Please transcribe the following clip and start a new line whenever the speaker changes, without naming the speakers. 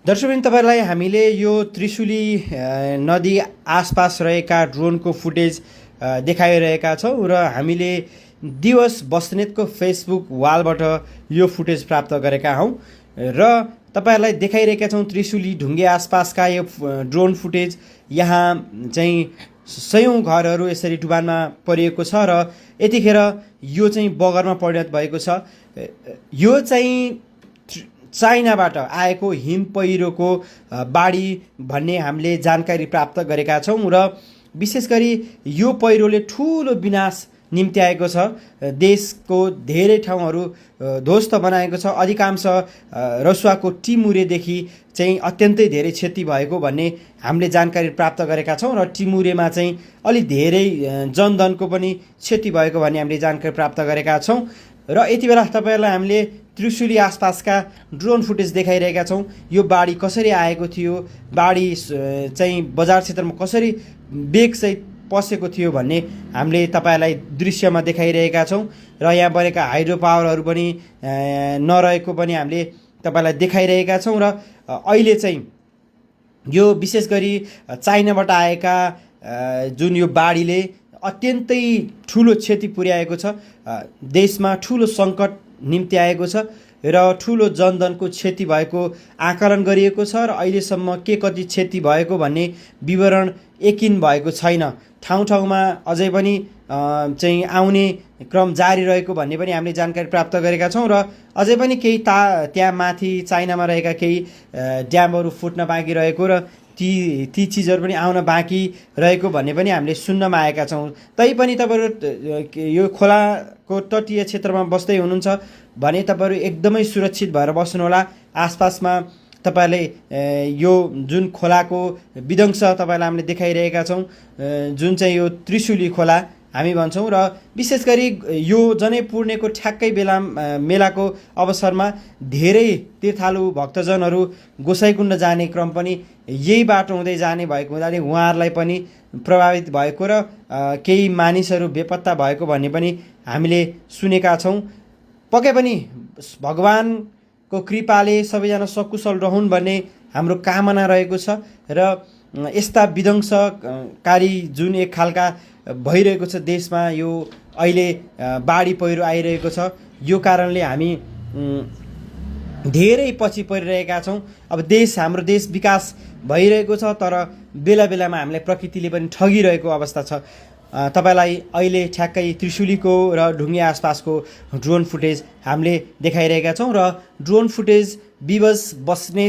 दर्शकवृन्द, तपाईहरुलाई हामीले यो त्रिशुली नदी आसपास रहेका ड्रोनको फुटेज देखाइरहेका छौं र हामीले दिवस बस्नेतको फेसबुक वालबाट यो फुटेज प्राप्त गरेका हौं र तपाईहरुलाई देखाइरहेका छौं त्रिशुली ढुङ्गे आसपासका यो ड्रोन फुटेज। यहाँ चाहिँ सयौं घरहरू यसरी डुबानमा परिएको छ र यतिखेर यो चाहिँ बगरमा परिणत भएको छ। यो चाहिँ चाइनाबाट आएको हिम पहिरोको बाढी भन्ने हामीले जानकारी प्राप्त गरेका छौं र विशेष गरी यो पहिरोले ठूलो विनाश निम्ति आएको छ। देशको धेरै ठाउँहरू ध्वस्त बनाएको छ। अधिकांश रसुवाको टिमुरेदेखि चाहिँ अत्यन्तै धेरै क्षति भएको भन्ने हामीले जानकारी प्राप्त गरेका छौं र टिमुरेमा चाहिँ अलि धेरै जनधनको पनि क्षति भएको भन्ने हामीले जानकारी प्राप्त गरेका छौं र यति बेला तपाईहरुलाई हामीले त्रिशुली आसपासका ड्रोन फुटेज देखाइरहेका छौं। यो बाढी कसरी आएको थियो, बाढी चाहिँ बजार क्षेत्रमा कसरी वेगसहित पसेको थियो भन्ने हामीले तपाईहरुलाई दृश्यमा देखाइरहेका छौं र यहाँ बनेका हाइड्रो पावरहरू पनि नरहेको पनि हामीले तपाईहरुलाई देखाइरहेका छौं र अहिले चाहिँ यो विशेष गरी चाइनाबाट आएका जुन यो बाढीले अत्यन्तै ठूलो क्षति पुर्याएको छ। देशमा ठूलो संकट निम्ति आएको छ र ठूलो जनधनको क्षति भएको आकलन गरिएको छ र अहिलेसम्म के कति क्षति भएको भन्ने विवरण यकिन भएको छैन। ठाउँ ठाउँमा अझै पनि चाहिँ आउने क्रम जारी रहेको भन्ने पनि हामीले जानकारी प्राप्त गरेका छौं र अझै पनि केही त्यहाँ माथि चाइनामा रहेका केही ड्यामहरू फुट्न बाँकी रहेको र ती चिजहरू पनि आउन बाँकी रहेको भन्ने पनि हामीले सुन्नमा आएका छौं। तैपनि तपाईहरु यो खोलाको तटीय क्षेत्रमा बस्दै हुनुहुन्छ भने तपाईहरु एकदमै सुरक्षित भएर बस्नुहोला। आसपासमा तपाईहरुले यो जुन खोलाको विध्वंस तपाईहरुलाई हामीले देखाइरहेका छौं, जुन चाहिँ यो त्रिशुली खोला हामी भन्छौं र विशेष गरी यो जनै पूर्णेको ठ्याक्कै बेला मेलाको अवसरमा धेरै तीर्थालु भक्तजनहरू गोसाइकुण्ड जाने क्रम पनि यही बाटो हुँदै जाने भएको हुनाले उहाँहरूलाई पनि प्रभावित भएको र केही मानिसहरू बेपत्ता भएको भन्ने पनि हामीले सुनेका छौं। पक्कै पनि भगवानको कृपाले सबैजना सकुशल रहून् भन्ने हाम्रो कामना रहेको छ र यस्ता विध्वंसकारी जुन एक खालका भइरहेको छ देशमा, यो अहिले बाढी पहिरो आइरहेको छ, यो कारणले हामी धेरै पछि परिरहेका छौं। अब हाम्रो देश विकास भइरहेको छ तर बेला बेलामा हामीलाई प्रकृतिले पनि ठगिरहेको अवस्था छ। तपाईलाई अहिले ठ्याक्कै त्रिशुलीको र ढुङ्गे आसपासको ड्रोन फुटेज हामीले देखाइरहेका छौं र ड्रोन फुटेज विवश बस्ने